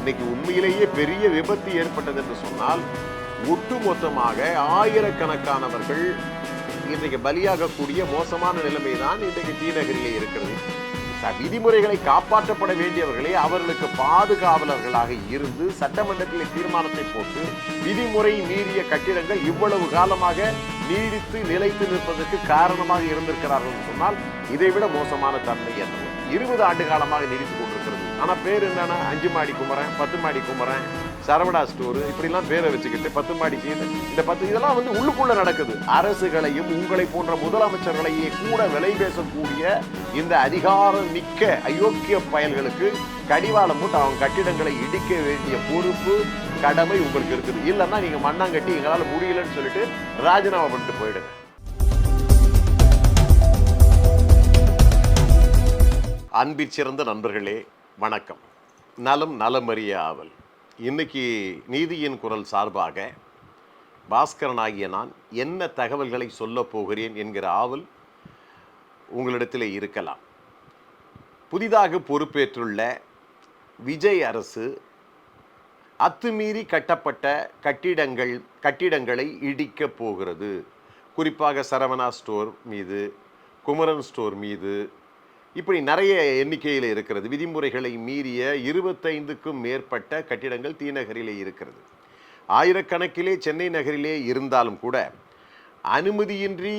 இன்னைக்கு உண்மையிலேயே பெரிய விபத்து ஏற்பட்டது என்று சொன்னால் ஒட்டுமொத்தமாக ஆயிரக்கணக்கானவர்கள் இன்றைக்கு பலியாகக்கூடிய மோசமான நிலைமை தான் இன்றைக்கு தீநகரிலே இருக்கிறது. விதிமுறைகளை காப்பாற்றப்பட வேண்டியவர்களே அவர்களுக்கு பாதுகாவலர்களாக இருந்து சட்டமன்றத்தில் தீர்மானத்தை போட்டு விதிமுறை மீறிய கட்டிடங்கள் இவ்வளவு காலமாக நீடித்து நிலைத்து நிற்பதற்கு காரணமாக இருந்திருக்கிறார்கள் சொன்னால் இதைவிட மோசமான தன்மை என்ன? 20 ஆண்டு காலமாக நீடித்துக் கொண்டிருக்கிறது. ஆனா பேர் என்னன்னா 5 மாடி குமரன், 10 மாடி குமரன், சரவணா ஸ்டோர், இப்படிலாம் பேரை வச்சுக்கிட்டு 10 மாடிக்கு இந்த 10 இதெல்லாம் உள்ளுக்குள்ள நடக்குது. அரசுகளையும் உங்களை போன்ற முதலமைச்சர்களையே கூட விலை பேசக்கூடிய இந்த அதிகாரம் மிக்க அயோக்கிய பயல்களுக்கு கடிவாளம் போட்டு அவங்க கட்டிடங்களை இடிக்க வேண்டிய பொறுப்பு கடமை உங்களுக்கு இருக்குது. இல்லைன்னா நீங்க மண்ணாங்கட்டி எங்களால் முடியலன்னு சொல்லிட்டு ராஜினாமா பண்ணிட்டு போயிடுங்க. அன்பிற் சிறந்த நண்பர்களே வணக்கம். நலம் நலமறிய ஆவல். இன்னைக்கு நீதியின் குரல் சார்பாக பாஸ்கரனாகிய நான் என்ன தகவல்களை சொல்ல போகிறேன் என்கிற ஆவல் உங்களிடத்தில் இருக்கலாம். புதிதாக பொறுப்பேற்றுள்ள விஜய் அரசு அத்துமீறி கட்டப்பட்ட கட்டிடங்களை இடிக்கப் போகிறது. குறிப்பாக சரவணா ஸ்டோர் மீது, குமரன் ஸ்டோர் மீது, இப்படி நிறைய எண்ணிக்கையில் இருக்கிறது. விதிமுறைகளை மீறிய 25க்கும் மேற்பட்ட கட்டிடங்கள் தீநகரிலே இருக்கிறது. ஆயிரக்கணக்கிலே சென்னை நகரிலே இருந்தாலும் கூட அனுமதியின்றி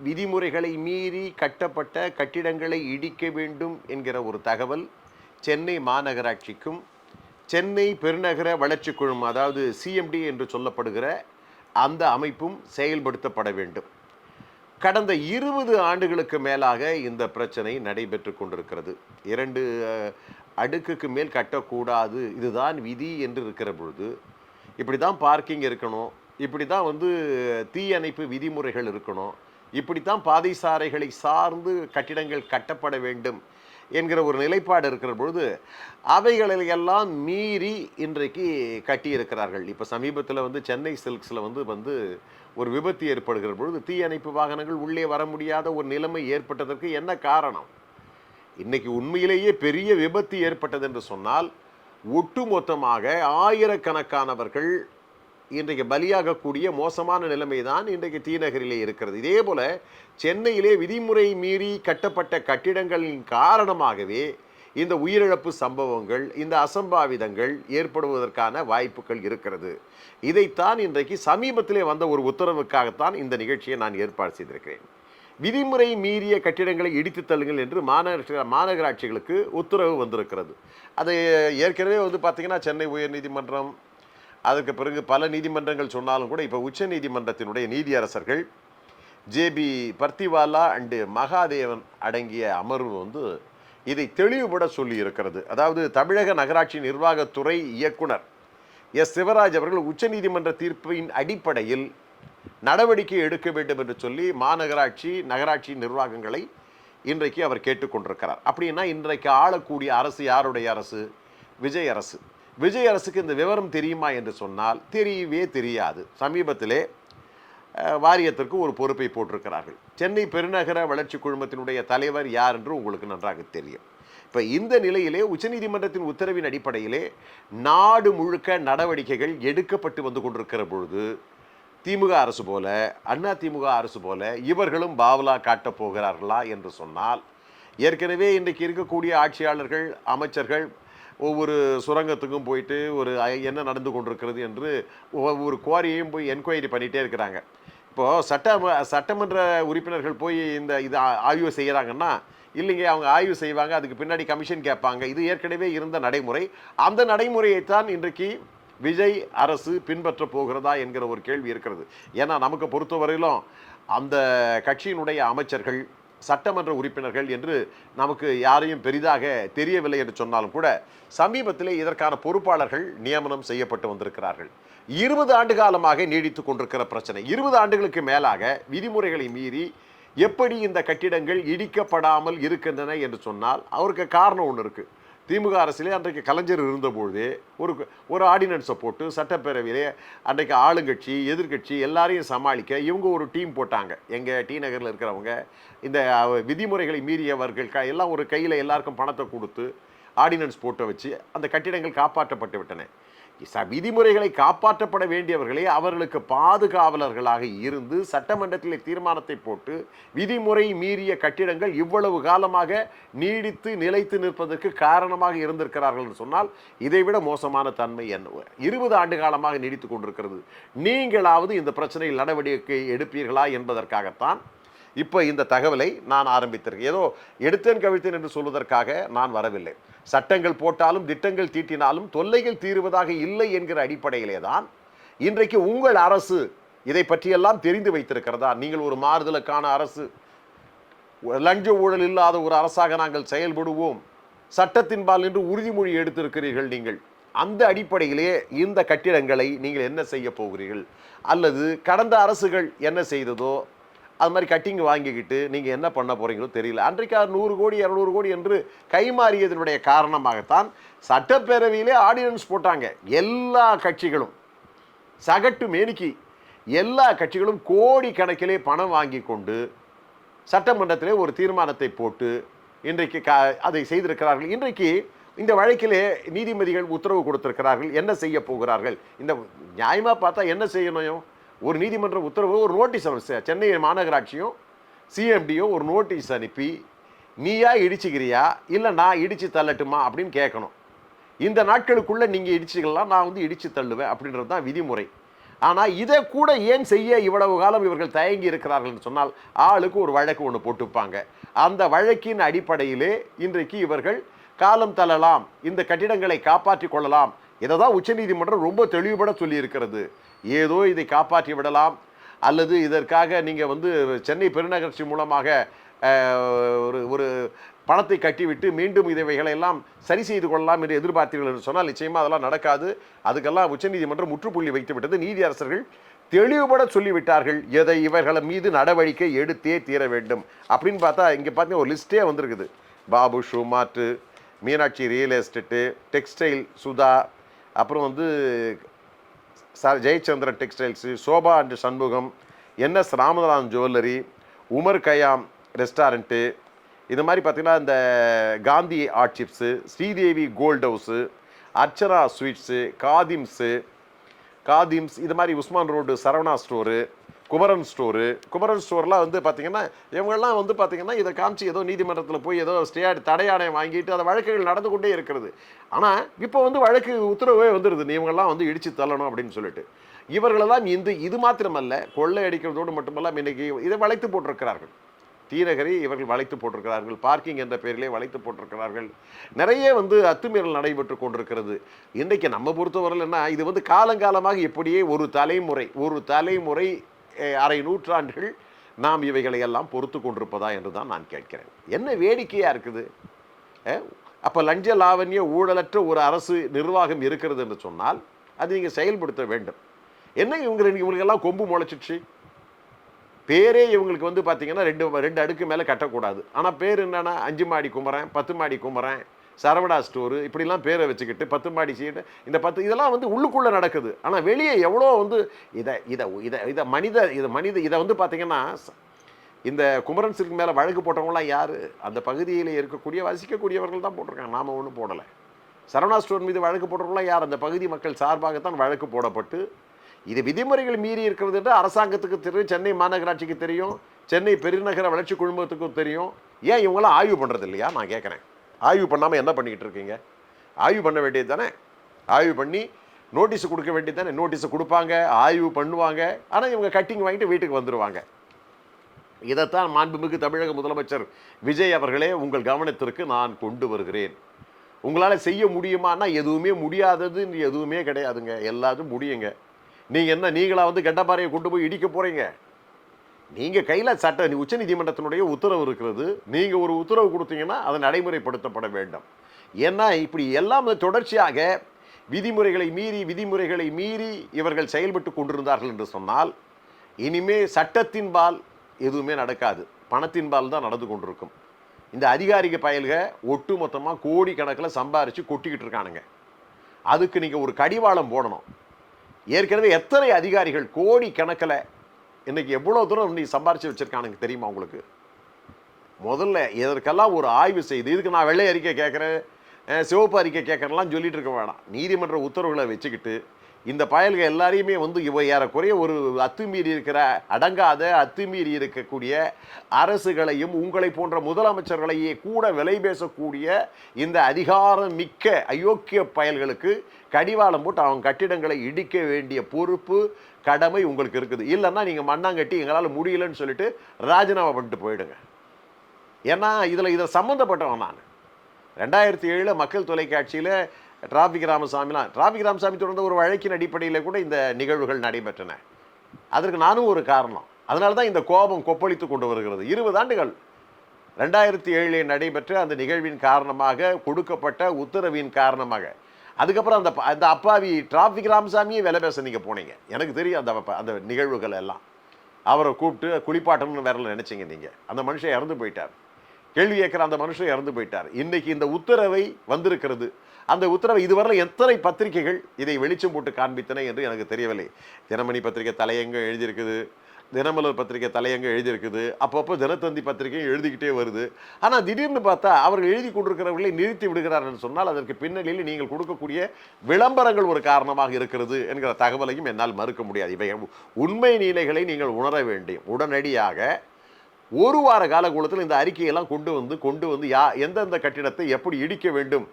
விதிமுறைகளை மீறி கட்டப்பட்ட கட்டிடங்களை இடிக்க வேண்டும் என்கிற ஒரு தகவல் சென்னை மாநகராட்சிக்கும் சென்னை பெருநகர வளர்ச்சி குழுமம், அதாவது சிஎம்டி என்று சொல்லப்படுகிற அந்த அமைப்பும் செயல்படுத்தப்பட வேண்டும். கடந்த 20 ஆண்டுகளுக்கு மேலாக இந்த பிரச்சனை நடைபெற்று கொண்டிருக்கிறது. 2 அடுக்குக்கு மேல் கட்டக்கூடாது, இதுதான் விதி என்று இருக்கிற பொழுது இப்படி தான் பார்க்கிங் இருக்கணும், இப்படி தான் தீயணைப்பு விதிமுறைகள் இருக்கணும், இப்படி தான் பாதை சாலைகளை சார்ந்து கட்டிடங்கள் கட்டப்பட வேண்டும் என்கிற ஒரு நிலைப்பாடு இருக்கிற பொழுது அவைகளெல்லாம் மீறி இன்றைக்கு கட்டியிருக்கிறார்கள். இப்போ சமீபத்தில் சென்னை சில்க்ஸில் ஒரு விபத்து ஏற்படுகிற பொழுது தீயணைப்பு வாகனங்கள் உள்ளே வர முடியாத ஒரு நிலைமை ஏற்பட்டதற்கு என்ன காரணம்? இன்னைக்கு உண்மையிலேயே பெரிய விபத்து ஏற்பட்டது என்று சொன்னால் ஒட்டுமொத்தமாக ஆயிரக்கணக்கானவர்கள் இன்றைக்கு பலியாகக்கூடிய மோசமான நிலைமை தான் இன்றைக்கு தீநகரிலே இருக்கிறது. இதே போல சென்னையிலே விதிமுறை மீறி கட்டப்பட்ட கட்டிடங்களின் காரணமாகவே இந்த உயிரிழப்பு சம்பவங்கள், இந்த அசம்பாவிதங்கள் ஏற்படுவதற்கான வாய்ப்புகள் இருக்கிறது. இதைத்தான் இன்றைக்கு சமீபத்திலே வந்த ஒரு உத்தரவுக்காகத்தான் இந்த நிகழ்ச்சியை நான் ஏற்பாடு செய்திருக்கிறேன். விதிமுறை மீறிய கட்டிடங்களை இடித்து தள்ளுங்கள் என்று மாநகராட்சிகளுக்கு உத்தரவு வந்திருக்கிறது. அது ஏற்கனவே பார்த்தீங்கன்னா சென்னை உயர்நீதிமன்றம், அதற்கு பிறகு பல நீதிமன்றங்கள் சொன்னாலும் கூட இப்போ உச்ச நீதிமன்றத்தினுடைய நீதியரசர்கள் ஜேபி பர்த்திவாலா அண்டு மகாதேவன் அடங்கிய அமர்வு இதை தெளிவுபட சொல்லி இருக்கிறது. அதாவது தமிழக நகராட்சி நிர்வாகத்துறை இயக்குனர் எஸ் சிவராஜ் அவர்கள் உச்சநீதிமன்ற தீர்ப்பின் அடிப்படையில் நடவடிக்கை எடுக்க வேண்டும் என்று சொல்லி நகராட்சி நிர்வாகங்களை இன்றைக்கு அவர் கேட்டுக்கொண்டிருக்கிறார். அப்படின்னா இன்றைக்கு ஆளக்கூடிய அரசு யாருடைய அரசு? விஜய் அரசு. விஜய் அரசுக்கு இந்த விவரம் தெரியுமா என்று சொன்னால் தெரியவே தெரியாது. சமீபத்திலே வாரியத்திற்கு ஒரு பொறுப்பை போட்டிருக்கிறார்கள். சென்னை பெருநகர வளர்ச்சி குழுமத்தினுடைய தலைவர் யார் என்று உங்களுக்கு நன்றாக தெரியும். இப்போ இந்த நிலையிலே உச்சநீதிமன்றத்தின் உத்தரவின் அடிப்படையிலே நாடு முழுக்க நடவடிக்கைகள் எடுக்கப்பட்டு வந்து கொண்டிருக்கிற பொழுது திமுக அரசு போல, அண்ணா திமுக அரசு போல இவர்களும் பாவலா காட்டப் போகிறார்களா என்று சொன்னால், ஏற்கனவே இன்றைக்கு இருக்கக்கூடிய ஆட்சியாளர்கள், அமைச்சர்கள் ஒவ்வொரு சுரங்கத்துக்கும் போயிட்டு என்ன நடந்து கொண்டிருக்கிறது என்று ஒவ்வொரு குவாரியையும் போய் என்கொயரி பண்ணிகிட்டே இருக்கிறாங்க. இப்போது சட்டமன்ற உறுப்பினர்கள் போய் இது ஆய்வு செய்கிறாங்கன்னா, இல்லைங்க அவங்க ஆய்வு செய்வாங்க, அதுக்கு பின்னாடி கமிஷன் கேட்பாங்க. இது ஏற்கனவே இருந்த நடைமுறை. அந்த நடைமுறையைத்தான் இன்றைக்கு விஜய் அரசு பின்பற்ற போகிறதா என்கிற ஒரு கேள்வி இருக்கிறது. ஏன்னா நமக்கு பொறுத்தவரையிலும் அந்த கட்சியினுடைய அமைச்சர்கள், சட்டமன்ற உறுப்பினர்கள் என்று நமக்கு யாரையும் பெரிதாக தெரியவில்லை என்று சொன்னாலும் கூட சமீபத்திலே இதற்கான பொறுப்பாளர்கள் நியமனம் செய்யப்பட்டு வந்திருக்கிறார்கள். 20 ஆண்டு காலமாக நீடித்து கொண்டிருக்கிற பிரச்சனை. 20 ஆண்டுகளுக்கு மேலாக விதிமுறைகளை மீறி எப்படி இந்த கட்டிடங்கள் இடிக்கப்படாமல் இருக்கின்றன என்று சொன்னால் அவருக்கு காரணம் ஒன்று இருக்குது. திமுக அரசிலே அன்றைக்கு கலைஞர் இருந்தபொழுதே ஒரு ஆர்டினன்ஸை போட்டு சட்டப்பேரவையிலே அன்றைக்கு ஆளுங்கட்சி, எதிர்கட்சி எல்லாரையும் சமாளிக்க இவங்க ஒரு டீம் போட்டாங்க. எங்கள் டி நகரில் இருக்கிறவங்க இந்த விதிமுறைகளை மீறியவர்கள் எல்லாம் ஒரு கையில் எல்லாருக்கும் பணத்தை கொடுத்து ஆர்டினன்ஸ் போட்டு வச்சு அந்த கட்டிடங்கள் காப்பாற்றப்பட்டு விட்டன. விதிமுறைகளை காப்பாற்றப்பட வேண்டியவர்களே அவர்களுக்கு பாதுகாவலர்களாக இருந்து சட்டமன்றத்தில் தீர்மானத்தை போட்டு விதிமுறை மீறிய கட்டிடங்கள் இவ்வளவு காலமாக நீடித்து நிலைத்து நிற்பதற்கு காரணமாக இருந்திருக்கிறார்கள் என்று சொன்னால் இதைவிட மோசமான தன்மை என்ன? 20 ஆண்டு காலமாக நீடித்து கொண்டிருக்கிறது. நீங்களாவது இந்த பிரச்சனையில் நடவடிக்கை எடுப்பீர்களா என்பதற்காகத்தான் இப்போ இந்த தகவலை நான் ஆரம்பித்திருக்கேன். ஏதோ எடுத்தேன் கவிழ்த்தேன் என்று சொல்வதற்காக நான் வரவில்லை. சட்டங்கள் போட்டாலும் திட்டங்கள் தீட்டினாலும் தொல்லைகள் தீருவதாக இல்லை என்கிற அடிப்படையிலே தான் இன்றைக்கு உங்கள் அரசு இதை பற்றியெல்லாம் தெரிந்து வைத்திருக்கிறதா? நீங்கள் ஒரு மாறுதலுக்கான அரசு, லஞ்ச ஊழல் இல்லாத ஒரு அரசாக நாங்கள் செயல்படுவோம், சட்டத்தின்பால் என்று உறுதிமொழி எடுத்திருக்கிறீர்கள். நீங்கள் அந்த அடிப்படையிலே இந்த கட்டிடங்களை நீங்கள் என்ன செய்ய போகிறீர்கள்? அல்லது கடந்த அரசுகள் என்ன செய்ததோ அது மாதிரி கட்டிங் வாங்கிக்கிட்டு நீங்கள் என்ன பண்ண போகிறீங்களோ தெரியல. அன்றைக்கு 100 கோடி 200 கோடி என்று கைமாறியதனுடைய காரணமாகத்தான் சட்டப்பேரவையிலே ஆர்டினன்ஸ் போட்டாங்க. எல்லா கட்சிகளும் சகட்டு மேனிக்கு எல்லா கட்சிகளும் கோடி கணக்கிலே பணம் வாங்கி கொண்டு சட்டமன்றத்திலே ஒரு தீர்மானத்தை போட்டு இன்றைக்கு அதை செய்திருக்கிறார்கள். இன்றைக்கு இந்த வழக்கிலே நீதிபதிகள் உத்தரவு கொடுத்திருக்கிறார்கள். என்ன செய்ய போகிறார்கள்? இந்த நியாயமாக பார்த்தா என்ன செய்யணும்? ஒரு நீதிமன்ற உத்தரவு, ஒரு நோட்டீஸ் சென்னை மாநகராட்சியும் சிஎம்டியும் ஒரு நோட்டீஸ் அனுப்பி நீயா இடிச்சுக்கிறியா இல்லை நான் இடித்து தள்ளட்டுமா அப்படின்னு கேட்கணும். இந்த நாட்களுக்குள்ளே நீங்கள் இடிச்சுக்கலாம், நான் வந்து இடித்து தள்ளுவேன் அப்படின்றது தான் விதிமுறை. ஆனால் இதை கூட ஏன் செய்ய இவ்வளவு காலம் இவர்கள் தயங்கி இருக்கிறார்கள் சொன்னால் ஆளுக்கு ஒரு வழக்கு ஒன்று போட்டுப்பாங்க. அந்த வழக்கின் அடிப்படையிலே இன்றைக்கு இவர்கள் காலம் தள்ளலாம், இந்த கட்டிடங்களை காப்பாற்றி கொள்ளலாம். இதை தான் உச்சநீதிமன்றம் ரொம்ப தெளிவுபட சொல்லி இருக்கிறது. ஏதோ இதை காப்பாற்றி விடலாம் அல்லது இதற்காக நீங்கள் வந்து சென்னை பெருநகராட்சி மூலமாக ஒரு பணத்தை கட்டிவிட்டு மீண்டும் இவைகளை எல்லாம் சரி செய்து கொள்ளலாம் என்று எதிர்பார்த்தீர்கள் என்று சொன்னால் நிச்சயமாக அதெல்லாம் நடக்காது. அதுக்கெல்லாம் உச்சநீதிமன்றம் முற்றுப்புள்ளி வைத்து விட்டது. நீதியரசர்கள் தெளிவுபட சொல்லிவிட்டார்கள் எதை இவர்கள் மீது நடவடிக்கை எடுத்தே தீர வேண்டும் அப்படின்னு. பார்த்தா இங்கே பார்த்தீங்கன்னா ஒரு லிஸ்ட்டே வந்திருக்குது. Babu shoe mart, Meenakshi real estate, textile Sudha, அப்புறம் வந்து Jayachandran textiles, Sobha and Shanmugam, NS Ramanathan jewellery, Omar Khayyam restaurant, இது மாதிரி பார்த்திங்கன்னா இந்த Gandhi art chips, Sridevi gold house, Archana sweets, Khadims, இது மாதிரி உஸ்மான் ரோடு சரவணா ஸ்டோரு, குமரன் ஸ்டோர்லாம் வந்து பார்த்திங்கன்னா இவங்கெல்லாம் வந்து பார்த்திங்கன்னா இதை காமிச்சு ஏதோ நீதிமன்றத்தில் போய் ஏதோ தடையாணை வாங்கிட்டு அந்த வழக்குகள் நடந்து கொண்டே இருக்கிறது. ஆனால் இப்போ வந்து வழக்கு உத்தரவே வந்துடுது, இவங்கெல்லாம் வந்து இடித்து தள்ளணும் அப்படின்னு சொல்லிட்டு. இவர்களெல்லாம் இது மாத்திரமல்ல, கொள்ளை அடிக்கிறதோடு மட்டுமல்ல இன்றைக்கி இதை வளைத்து போட்டிருக்கிறார்கள். தீநகரை இவர்கள் வளைத்து போட்டிருக்கிறார்கள், பார்க்கிங் என்ற பெயரிலே வளைத்து போட்டிருக்கிறார்கள். நிறைய வந்து அத்துமீறல் நடைபெற்று கொண்டிருக்கிறது. இன்றைக்கு நம்ம பொறுத்தவரையில் என்ன, இது வந்து காலங்காலமாக இப்படியே ஒரு தலைமுறை அரை நூற்றாண்டுகள் நாம் இவைகளை எல்லாம் பொறுத்து கொண்டிருப்பதா என்று தான் நான் கேட்கிறேன். என்ன வேடிக்கையாக இருக்குது. அப்போ லஞ்ச லாவண்ய ஊழலற்ற ஒரு அரசு நிர்வாகம் இருக்கிறது என்று சொன்னால் அது நீங்கள் செயல்படுத்த வேண்டும். என்ன இவங்களுக்கெல்லாம் கொம்பு முளைச்சிடுச்சு. பேரே இவங்களுக்கு வந்து பார்த்தீங்கன்னா ரெண்டு அடுக்கு மேலே கட்டக்கூடாது. ஆனால் பேர் என்னென்னா 5 மாடி குமரன், 10 மாடி குமரன், சரவணா ஸ்டோரு, இப்படிலாம் பேரை வச்சுக்கிட்டு 10 மாடி சீட்டு, இந்த 10 இதெல்லாம் வந்து உள்ளுக்குள்ளே நடக்குது. ஆனால் வெளியே எவ்வளோ வந்து இதை வந்து பார்த்தீங்கன்னா இந்த குமரன் சில்க் மேலே வழக்கு போட்டவங்களாம் யார்? அந்த பகுதியில் இருக்கக்கூடிய வசிக்கக்கூடியவர்கள் தான் போட்டிருக்காங்க, நாம் ஒன்றும் போடலை. சரவணா ஸ்டோர் மீது வழக்கு போட்டவங்களாம் யார்? அந்த பகுதி மக்கள் சார்பாகத்தான் வழக்கு போடப்பட்டு இது விதிமுறைகள் மீறி இருக்கிறது என்று அரசாங்கத்துக்கு தெரியும், சென்னை மாநகராட்சிக்கு தெரியும், சென்னை பெருநகர வளர்ச்சி குழுமத்துக்கும் தெரியும். ஏன் இவங்களாம் ஆய்வு பண்ணுறது இல்லையா? நான் கேட்குறேன். ஆய்வு பண்ணாமல் என்ன பண்ணிக்கிட்டு இருக்கீங்க? ஆய்வு பண்ண வேண்டியது தானே. ஆய்வு பண்ணி நோட்டீஸ் கொடுக்க வேண்டியது தானே. நோட்டீஸை கொடுப்பாங்க, ஆய்வு பண்ணுவாங்க, ஆனால் இவங்க கட்டிங் வாங்கிட்டு வீட்டுக்கு வந்துடுவாங்க. இதைத்தான் மாண்புமிகு தமிழக முதலமைச்சர் விஜய் அவர்களே உங்கள் கவனத்திற்கு நான் கொண்டு வருகிறேன். உங்களால் செய்ய முடியுமானா எதுவுமே முடியாதது எதுவுமே கிடையாதுங்க, எல்லாத்தையும் முடியுங்க. நீங்கள் என்ன நீங்களாக வந்து கெண்டப்பாறையை கொண்டு போய் இடிக்க போகிறீங்க? நீங்கள் கையில் உச்சநீதிமன்றத்தினுடைய உத்தரவு இருக்கிறது. நீங்கள் ஒரு உத்தரவு கொடுத்தீங்கன்னா அதை நடைமுறைப்படுத்தப்பட வேண்டும். ஏன்னா இப்படி எல்லாம் தொடர்ச்சியாக விதிமுறைகளை மீறி இவர்கள் செயல்பட்டு கொண்டிருந்தார்கள் என்று சொன்னால் இனிமே சட்டத்தின்பால் எதுவுமே நடக்காது, பணத்தின்பால் தான் நடந்து கொண்டிருக்கும். இந்த அதிகாரிக பயல்க ஒட்டு மொத்தமாக கோடிக்கணக்கில் சம்பாரித்து கொட்டிக்கிட்டு இருக்கானுங்க. அதுக்கு நீங்கள் ஒரு கடிவாளம் போடணும். ஏற்கனவே எத்தனை அதிகாரிகள் கோடி கணக்கில் இன்றைக்கி எவ்வளோ தூரம் நீ சம்பாரித்து வச்சுருக்கானுங்க தெரியுமா உங்களுக்கு? முதல்ல இதற்கெல்லாம் ஒரு ஆய்வு செய்து, இதுக்கு நான் வெள்ளை அறிக்கை கேட்குறேன், சிவப்பு அறிக்கை கேட்கறலாம் சொல்லிட்டு இருக்க வேணாம். நீதிமன்ற உத்தரவுகளை வச்சுக்கிட்டு இந்த பயல்கள் எல்லாரையுமே வந்து இவ ஏறக்குறைய ஒரு அத்துமீறி இருக்கிற அடங்காத அத்துமீறி இருக்கக்கூடிய அரசுகளையும் உங்களை போன்ற முதலமைச்சர்களையே கூட விலை பேசக்கூடிய இந்த அதிகாரம் மிக்க அயோக்கிய பயல்களுக்கு கடிவாளம் போட்டு அவங்க கட்டிடங்களை இடிக்க வேண்டிய பொறுப்பு கடமை உங்களுக்கு இருக்குது. இல்லைன்னா நீங்கள் மண்ணாங்கட்டி எங்களால் முடியலன்னு சொல்லிட்டு ராஜினாமா பண்ணிட்டு போயிடுங்க. ஏன்னா இதில் சம்மந்தப்பட்டவன் நான். 2007 மக்கள் தொலைக்காட்சியில் டிராஃபிக் ராமசாமி தொடர்ந்த ஒரு வழக்கின் அடிப்படையில் கூட இந்த நிகழ்வுகள் நடைபெற்றன. அதற்கு நானும் ஒரு காரணம். அதனால தான் இந்த கோபம் கொப்பளித்து கொண்டு வருகிறது. 20 ஆண்டுகள் 2007 நடைபெற்ற அந்த நிகழ்வின் காரணமாக, கொடுக்கப்பட்ட உத்தரவின் காரணமாக. அதுக்கப்புறம் அந்த அப்பாவி டிராஃபிக் ராமசாமியே விலை பேச நீங்கள் போனீங்க. எனக்கு தெரியும் அந்த நிகழ்வுகள் எல்லாம். அவரை கூப்பிட்டு குளிப்பாட்டணும்னு வேற நினைச்சிங்க நீங்கள். அந்த மனுஷன் இறந்து போயிட்டார். கேள்வி கேட்குற அந்த மனுஷன் இறந்து போயிட்டார். இன்னைக்கு இந்த உத்தரவை வந்திருக்கிறது. அந்த உத்தரவை இதுவரை எத்தனை பத்திரிகைகள் இதை வெளிச்சம் போட்டு காண்பித்தன என்று எனக்கு தெரியவில்லை. தினமணி பத்திரிகை தலையங்கம் எழுதியிருக்குது, தினமலர் பத்திரிகை தலையங்கம் எழுதியிருக்குது, அப்பப்போ தினத்தந்தி பத்திரிகையும் எழுதிக்கிட்டே வருது. ஆனால் திடீர்னு பார்த்தா அவர்கள் எழுதி கொண்டிருக்கிறவர்களை நிறுத்தி விடுகிறார் என்று சொன்னால் அதற்கு பின்னணியில் நீங்கள் கொடுக்கக்கூடிய விளம்பரங்கள் ஒரு காரணமாக இருக்கிறது என்கிற தகவலையும் என்னால் மறுக்க முடியாது. இவை உண்மை நிலைகளை நீங்கள் உணர வேண்டும். உடனடியாக ஒரு வார காலகூலத்தில் இந்த அறிக்கையெல்லாம் கொண்டு வந்து எந்தெந்த கட்டிடத்தை எப்படி இடிக்க வேண்டும்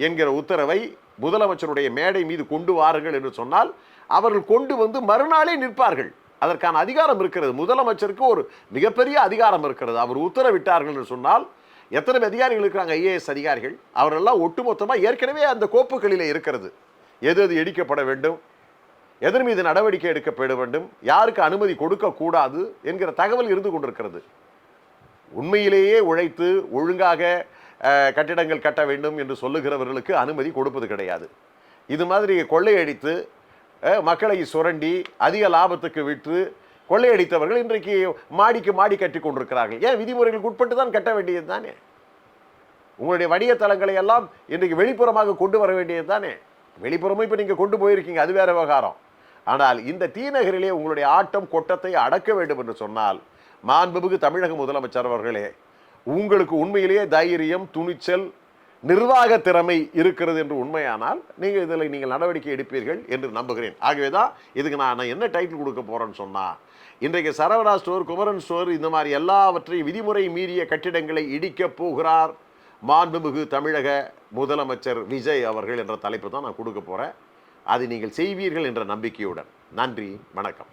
என்கிற உத்தரவை முதலமைச்சருடைய மேடை மீது கொண்டு வாருங்கள் என்று சொன்னால் அவர்கள் கொண்டு வந்து மறுநாளே நிற்பார்கள். அதற்கான அதிகாரம் இருக்கிறது. முதலமைச்சருக்கு ஒரு மிகப்பெரிய அதிகாரம் இருக்கிறது. அவர் உத்தரவிட்டார்கள் என்று சொன்னால் எத்தனை அதிகாரிகள் இருக்கிறாங்க, ஐஏஎஸ் அதிகாரிகள், அவரெல்லாம் ஒட்டுமொத்தமாக ஏற்கனவே அந்த கோப்புகளில் இருக்கிறது. எது இடிக்கப்பட வேண்டும், எதன் மீது நடவடிக்கை எடுக்கப்பட வேண்டும், யாருக்கு அனுமதி கொடுக்கக்கூடாது என்கிற தகவல் இருந்து கொண்டிருக்கிறது. உண்மையிலேயே உழைத்து ஒழுங்காக கட்டிடங்கள் கட்ட வேண்டும் என்று சொல்லுகிறவர்களுக்கு அனுமதி கொடுப்பது கிடையாது. இது மாதிரி கொள்ளையடித்து மக்களை சுரண்டி அதிக லாபத்துக்கு விற்று கொள்ளையடித்தவர்கள் இன்றைக்கு மாடிக்கு மாடி கட்டி கொண்டிருக்கிறார்கள். ஏன் விதிமுறைகளுக்கு உட்பட்டு தான் கட்ட வேண்டியது தானே? உங்களுடைய வணிக தளங்களை எல்லாம் இன்றைக்கு வெளிப்புறமாக கொண்டு வர வேண்டியது தானே? வெளிப்புறமும் இப்போ நீங்கள் கொண்டு போயிருக்கீங்க, அது வேற விவகாரம். ஆனால் இந்த தீநகரிலே உங்களுடைய ஆட்டம் கொட்டத்தை அடக்க வேண்டும் என்று சொன்னால் மாண்புமிகு தமிழக முதலமைச்சர் அவர்களே, உங்களுக்கு உண்மையிலேயே தைரியம், துணிச்சல், நிர்வாக திறமை இருக்கிறது என்று உண்மையானால் நீங்கள் நடவடிக்கை எடுப்பீர்கள் என்று நம்புகிறேன். ஆகவே தான் இதுக்கு நான் என்ன டைட்டில் கொடுக்க போறேன்னு சொன்னா, இன்றைக்கு சரவணா ஸ்டோர், குமரன் ஸ்டோர், இந்த மாதிரி எல்லாவற்றையும் விதிமுறை மீறிய கட்டிடங்களை இடிக்க போகிறார் மாண்புமிகு தமிழக முதலமைச்சர் விஜய் அவர்கள் என்ற தலைப்பு தான் நான் கொடுக்க போறேன். அதை நீங்கள் செய்வீர்கள் என்ற நம்பிக்கையுடன். நன்றி, வணக்கம்.